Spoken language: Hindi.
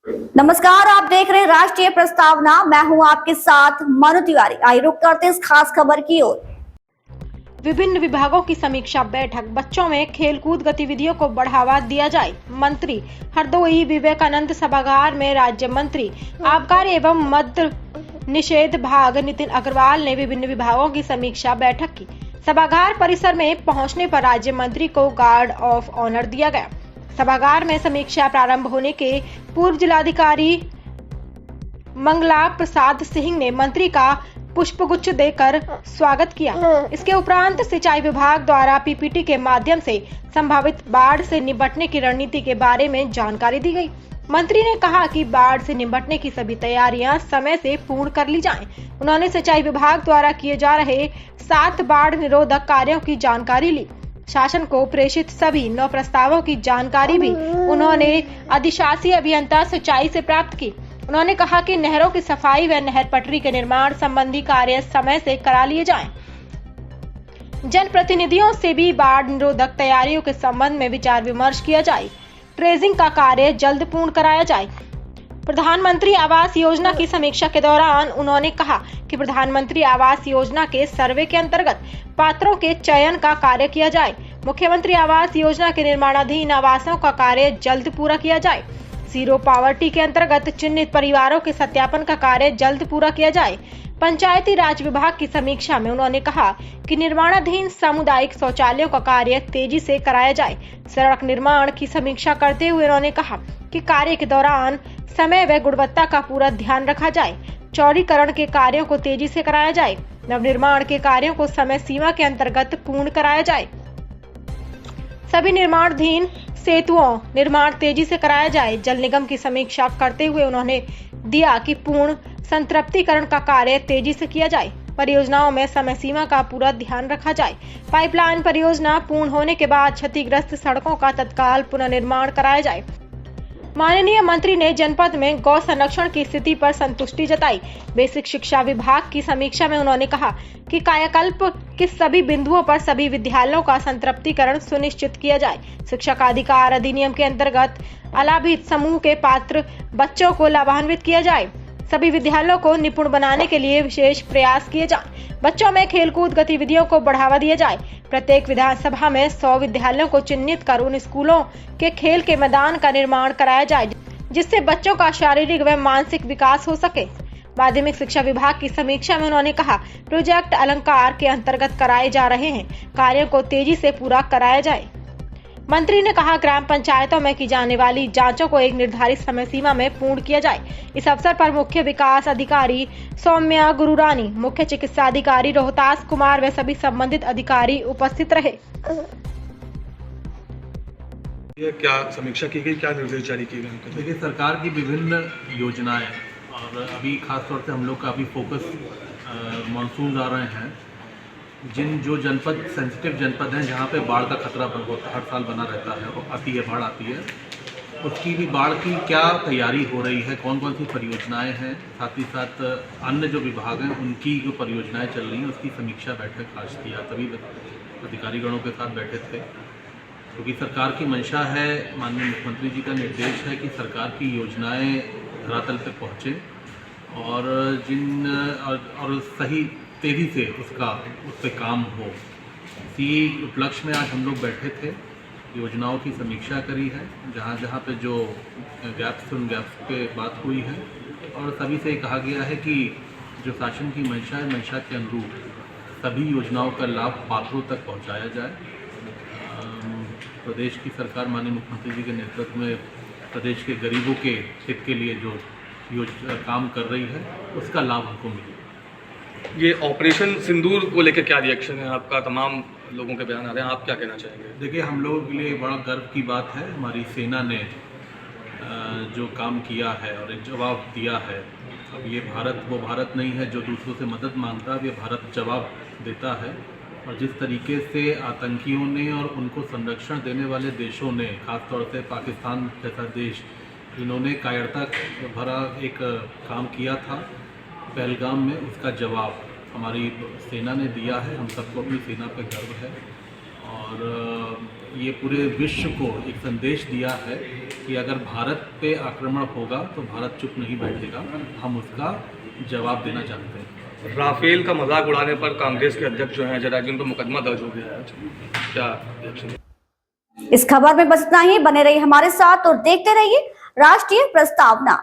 नमस्कार, आप देख रहे हैं राष्ट्रीय प्रस्तावना। मैं हूं आपके साथ मनु तिवारी। आइए रुक करते इस खास खबर की ओर। विभिन्न विभागों की समीक्षा बैठक। बच्चों में खेलकूद गतिविधियों को बढ़ावा दिया जाए। मंत्री हरदोई विवेकानंद सभागार में राज्य मंत्री आबकारी एवं मद्य निषेध भाग नितिन अग्रवाल ने विभिन्न विभागों की समीक्षा बैठक की। सभागार परिसर में पहुंचने पर राज्य मंत्री को गार्ड ऑफ ऑनर दिया गया। सभागार में समीक्षा प्रारंभ होने के पूर्व जिलाधिकारी मंगला प्रसाद सिंह ने मंत्री का पुष्पगुच्छ देकर स्वागत किया। इसके उपरांत सिंचाई विभाग द्वारा पीपीटी के माध्यम से संभावित बाढ़ से निपटने की रणनीति के बारे में जानकारी दी गई। मंत्री ने कहा कि बाढ़ से निपटने की सभी तैयारियां समय से पूर्ण कर ली जाएं। उन्होंने सिंचाई विभाग द्वारा किए जा रहे 7 बाढ़ निरोधक कार्यों की जानकारी ली। शासन को प्रेषित सभी 9 प्रस्तावों की जानकारी भी उन्होंने अधिशासी अभियंता सिंचाई से प्राप्त की। उन्होंने कहा कि नहरों की सफाई व नहर पटरी के निर्माण संबंधी कार्य समय से करा लिए जाएं। जनप्रतिनिधियों से भी बाढ़ निरोधक तैयारियों के संबंध में विचार विमर्श किया जाए। ट्रेसिंग का कार्य जल्द पूर्ण कराया जाए। प्रधानमंत्री आवास योजना की समीक्षा के दौरान उन्होंने कहा कि प्रधानमंत्री आवास योजना के सर्वे के अंतर्गत पात्रों के चयन का कार्य किया जाए। मुख्यमंत्री आवास योजना के निर्माणाधीन आवासों का कार्य जल्द पूरा किया जाए। जीरो पावर्टी के अंतर्गत चिन्हित परिवारों के सत्यापन का कार्य जल्द पूरा किया जाए। पंचायती राज विभाग की समीक्षा में उन्होंने कहा कि निर्माणाधीन सामुदायिक शौचालयों का कार्य तेजी से कराया जाए। सड़क निर्माण की समीक्षा करते हुए उन्होंने कहा कि कार्य के दौरान समय व गुणवत्ता का पूरा ध्यान रखा जाए। चौड़ीकरण के कार्यों को तेजी से कराया जाए। नवनिर्माण के कार्यों को समय सीमा के अंतर्गत पूर्ण कराया जाए। सभी निर्माणाधीन सेतुओं निर्माण तेजी से कराया जाए। जल निगम की समीक्षा करते हुए उन्होंने दिया कि पूर्ण संतृप्तिकरण का कार्य तेजी से किया जाए। परियोजनाओं में समय सीमा का पूरा ध्यान रखा जाए। पाइपलाइन परियोजना पूर्ण होने के बाद क्षतिग्रस्त सड़कों का तत्काल पुनर्निर्माण कराया जाए। माननीय मंत्री ने जनपद में गौ संरक्षण की स्थिति पर संतुष्टि जताई। बेसिक शिक्षा विभाग की समीक्षा में उन्होंने कहा कि कायाकल्प के सभी बिंदुओं पर सभी विद्यालयों का संतृप्तिकरण सुनिश्चित किया जाए। शिक्षा का अधिकार अधिनियम के अंतर्गत अलाभित समूह के पात्र बच्चों को लाभान्वित किया जाए। सभी विद्यालयों को निपुण बनाने के लिए विशेष प्रयास किए जाए। बच्चों में खेलकूद गतिविधियों को बढ़ावा दिया जाए। प्रत्येक विधानसभा में 100 विद्यालयों को चिन्हित कर उन स्कूलों के खेल के मैदान का निर्माण कराया जाए, जिससे बच्चों का शारीरिक व मानसिक विकास हो सके। माध्यमिक शिक्षा विभाग की समीक्षा में उन्होंने कहा प्रोजेक्ट अलंकार के अंतर्गत कराए जा रहे हैं कार्यों को तेजी से पूरा कराया जाए। मंत्री ने कहा ग्राम पंचायतों में की जाने वाली जांचों को एक निर्धारित समय सीमा में पूर्ण किया जाए। इस अवसर पर मुख्य विकास अधिकारी सौम्या गुरुरानी, मुख्य चिकित्सा अधिकारी रोहतास कुमार व सभी संबंधित अधिकारी उपस्थित रहे। ये क्या समीक्षा की गई, क्या निर्देश जारी किए गए? देखिए, सरकार की विभिन्न योजनाएं और अभी खास तौर से हम लोग का अभी फोकस मानसून आ रहे हैं। जो जनपद सेंसिटिव जनपद हैं जहाँ पे बाढ़ का खतरा हर साल बना रहता है, बाढ़ आती है, उसकी भी बाढ़ की क्या तैयारी हो रही है, कौन कौन सी परियोजनाएं हैं, साथ ही साथ अन्य जो विभाग हैं उनकी जो परियोजनाएं चल रही हैं उसकी समीक्षा बैठक आज किया। तभी अधिकारीगणों के साथ बैठे थे, क्योंकि सरकार की मंशा है, माननीय मुख्यमंत्री जी का निर्देश है कि सरकार की योजनाएं धरातल पर पहुँचे और सही तेज़ी से उस पर काम हो। इसी उपलक्ष्य में आज हम लोग बैठे थे, योजनाओं की समीक्षा करी है, जहाँ जहाँ पे जो गैप्स थे उन गैप्स पे बात हुई है और सभी से कहा गया है कि जो शासन की मंशा है, मंशा के अनुरूप सभी योजनाओं का लाभ पात्रों तक पहुँचाया जाए। प्रदेश की सरकार माननीय मुख्यमंत्री जी के नेतृत्व में प्रदेश के गरीबों के हित के लिए जो काम कर रही है उसका लाभ हमको मिले। ये ऑपरेशन सिंदूर को लेकर क्या रिएक्शन है आपका? तमाम लोगों के बयान आ रहे हैं, आप क्या कहना चाहेंगे? देखिए, हम लोगों के लिए बड़ा गर्व की बात है, हमारी सेना ने जो काम किया है और एक जवाब दिया है। अब ये भारत वो भारत नहीं है जो दूसरों से मदद मांगता है, ये भारत जवाब देता है। और जिस तरीके से आतंकियों ने और उनको संरक्षण देने वाले देशों ने, खासतौर से पाकिस्तान जैसा देश, इन्होंने कायरता भरा एक काम किया था पहलगाम में, उसका जवाब हमारी सेना ने दिया है। हम सबको अपनी सेना पर गर्व है और ये पूरे विश्व को एक संदेश दिया है कि अगर भारत पे आक्रमण होगा तो भारत चुप नहीं बैठेगा, हम उसका जवाब देना चाहते हैं। राफेल का मजाक उड़ाने पर कांग्रेस के अध्यक्ष जो हैं अजय राय जी, उन पर मुकदमा दर्ज हो गया है, क्या रिएक्शन? इस खबर में बस इतना ही। बने रहिए हमारे साथ और देखते रहिए राष्ट्रीय प्रस्तावना।